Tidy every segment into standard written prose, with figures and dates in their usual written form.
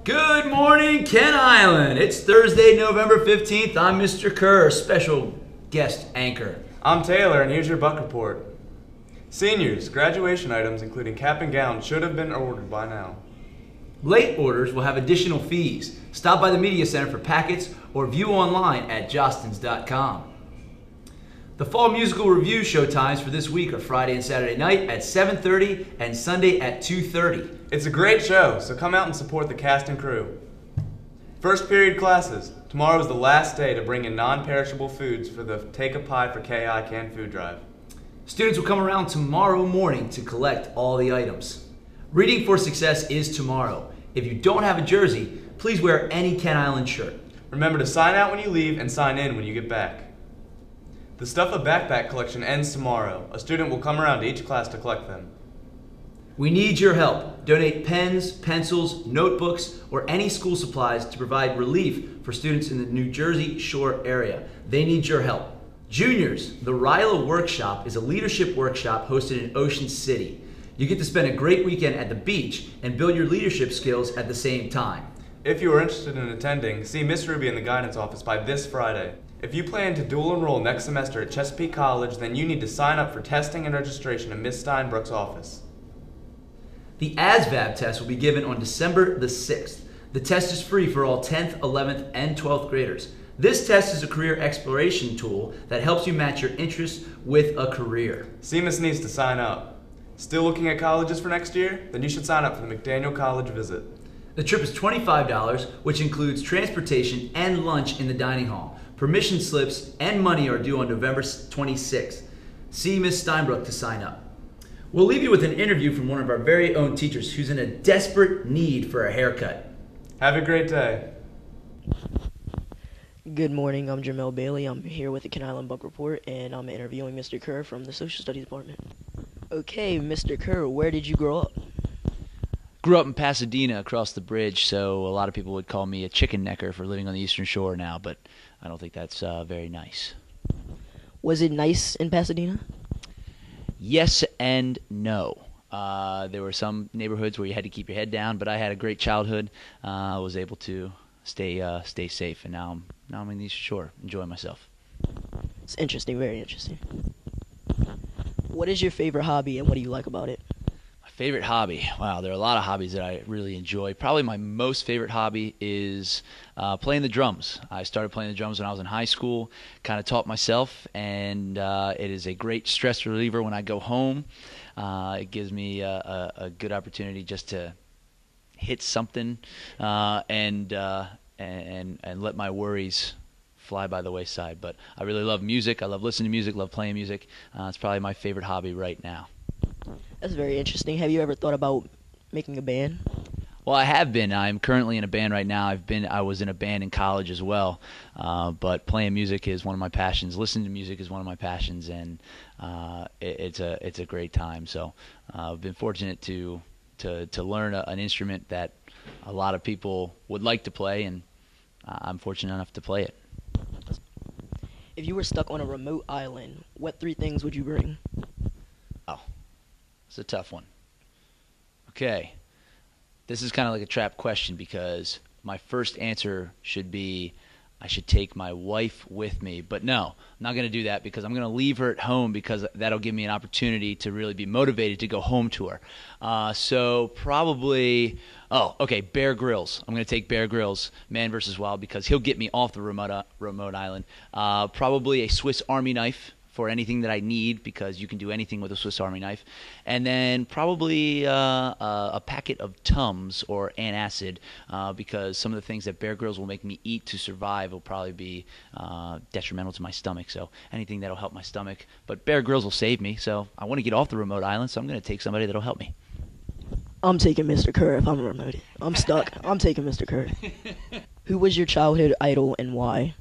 Good morning, Ken Island. It's Thursday, November 15th. I'm Mr. Kerr, special guest anchor. I'm Taylor, and here's your Buck Report. Seniors, graduation items including cap and gown should have been ordered by now. Late orders will have additional fees. Stop by the Media Center for packets or view online at jostens.com. The Fall Musical Revue show times for this week are Friday and Saturday night at 7:30 and Sunday at 2:30. It's a great show, so come out and support the cast and crew. First period classes. Tomorrow is the last day to bring in non-perishable foods for the Take a Pie for KI canned food drive. Students will come around tomorrow morning to collect all the items. Reading for Success is tomorrow. If you don't have a jersey, please wear any Ken Island shirt. Remember to sign out when you leave and sign in when you get back. The Stuff a Backpack collection ends tomorrow. A student will come around to each class to collect them. We need your help. Donate pens, pencils, notebooks, or any school supplies to provide relief for students in the New Jersey Shore area. They need your help. Juniors, the Ryla Workshop is a leadership workshop hosted in Ocean City. You get to spend a great weekend at the beach and build your leadership skills at the same time. If you are interested in attending, see Miss Ruby in the guidance office by this Friday. If you plan to dual enroll next semester at Chesapeake College, then you need to sign up for testing and registration in Miss Steinbrook's office. The ASVAB test will be given on December the 6th. The test is free for all 10th, 11th, and 12th graders. This test is a career exploration tool that helps you match your interests with a career. See Miss needs to sign up. Still looking at colleges for next year? Then you should sign up for the McDaniel College visit. The trip is $25, which includes transportation and lunch in the dining hall. Permission slips and money are due on November 26th. See Ms. Steinbrook to sign up. We'll leave you with an interview from one of our very own teachers who's in a desperate need for a haircut. Have a great day. Good morning, I'm Jamel Bailey. I'm here with the Ken Island Buck Report, and I'm interviewing Mr. Kerr from the Social Studies Department. Okay, Mr. Kerr, where did you grow up? Grew up in Pasadena across the bridge, so a lot of people would call me a chicken necker for living on the Eastern Shore now, but I don't think that's very nice. Was it nice in Pasadena? Yes and no. There were some neighborhoods where you had to keep your head down, but I had a great childhood. I was able to stay safe, and now I'm in the Eastern Shore, enjoying myself. It's interesting, very interesting. What is your favorite hobby, and what do you like about it? Favorite hobby? Wow, there are a lot of hobbies that I really enjoy. Probably my most favorite hobby is playing the drums. I started playing the drums when I was in high school, kind of taught myself, and it is a great stress reliever when I go home. It gives me a good opportunity just to hit something and let my worries fly by the wayside. But I really love music. I love listening to music, love playing music. It's probably my favorite hobby right now. That's very interesting. Have you ever thought about making a band? Well, I have been. I'm currently in a band right now. I was in a band in college as well. But playing music is one of my passions. Listening to music is one of my passions, and it's a great time. So I've been fortunate to learn an instrument that a lot of people would like to play, and I'm fortunate enough to play it. If you were stuck on a remote island, what 3 things would you bring? Oh, it's a tough one. Okay. This is kind of like a trap question because my first answer should be I should take my wife with me. But no, I'm not going to do that because I'm going to leave her at home because that'll give me an opportunity to really be motivated to go home to her. So probably, Bear Grylls. I'm going to take Bear Grylls, Man vs. Wild, because he'll get me off the remote island. Probably a Swiss Army knife for anything that I need because you can do anything with a Swiss Army knife. And then probably a packet of Tums or antacid because some of the things that Bear Grylls will make me eat to survive will probably be detrimental to my stomach. So anything that'll help my stomach. But Bear Grylls will save me, so I want to get off the remote island, so I'm going to take somebody that'll help me. I'm taking Mr. Kerr if I'm remote. I'm stuck. I'm taking Mr. Kerr. Who was your childhood idol and why?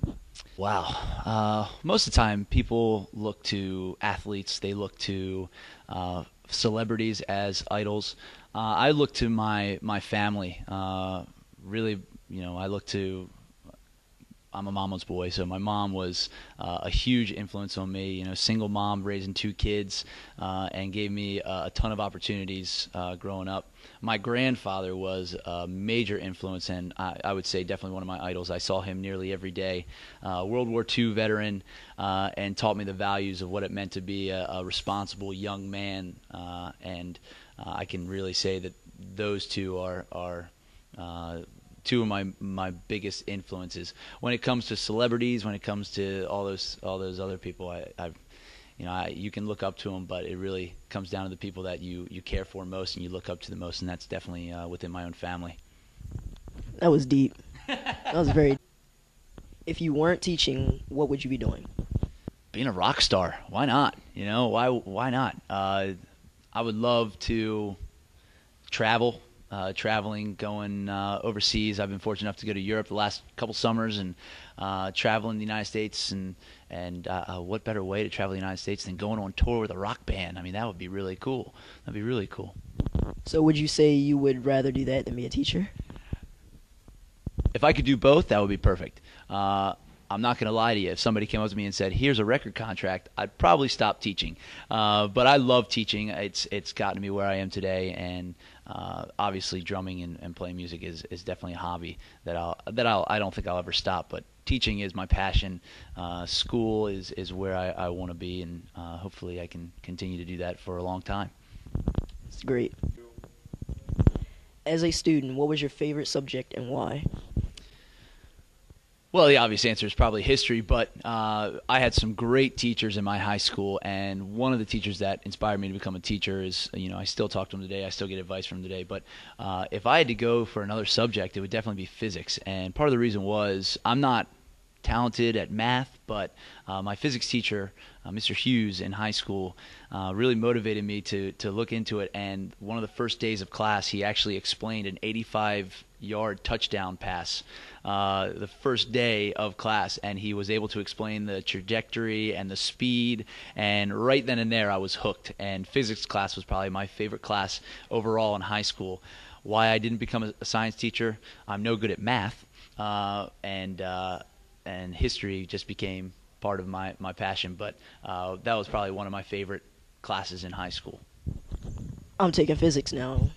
Wow. Most of the time, people look to athletes. They look to celebrities as idols. I look to my family. Really, I look to I'm a mama's boy, so my mom was a huge influence on me. You know, single mom raising 2 kids, and gave me a ton of opportunities growing up. My grandfather was a major influence, and I would say definitely one of my idols. I saw him nearly every day. World War II veteran, and taught me the values of what it meant to be a responsible young man. And I can really say that those two are two of my biggest influences. When it comes to celebrities, when it comes to all those other people, you can look up to them, but it really comes down to the people that you care for most and you look up to the most, and that's definitely within my own family. That was deep. That was very. If you weren't teaching, what would you be doing? Being a rock star. Why not? You know, why not? I would love to travel. Traveling, going overseas. I've been fortunate enough to go to Europe the last couple summers and travel in the United States. And what better way to travel in the United States than going on tour with a rock band? I mean, that would be really cool. That'd be really cool. So would you say you would rather do that than be a teacher? If I could do both, that would be perfect. I'm not going to lie to you. If somebody came up to me and said, here's a record contract, I'd probably stop teaching. But I love teaching. It's gotten me where I am today, and obviously drumming and playing music is definitely a hobby that I don't think I'll ever stop. But teaching is my passion. School is where I want to be, and hopefully I can continue to do that for a long time. It's great. As a student, what was your favorite subject and why? Well, the obvious answer is probably history, but I had some great teachers in my high school, and one of the teachers that inspired me to become a teacher is, I still talk to him today, I still get advice from him today, but if I had to go for another subject, it would definitely be physics, and part of the reason was I'm not talented at math, but my physics teacher, Mr. Hughes in high school, really motivated me to look into it, and one of the first days of class, he actually explained an 85-yard touchdown pass the first day of class, and he was able to explain the trajectory and the speed, and right then and there I was hooked, and physics class was probably my favorite class overall in high school. Why I didn't become a science teacher, I'm no good at math, and history just became part of my passion, but that was probably one of my favorite classes in high school. I'm taking physics now.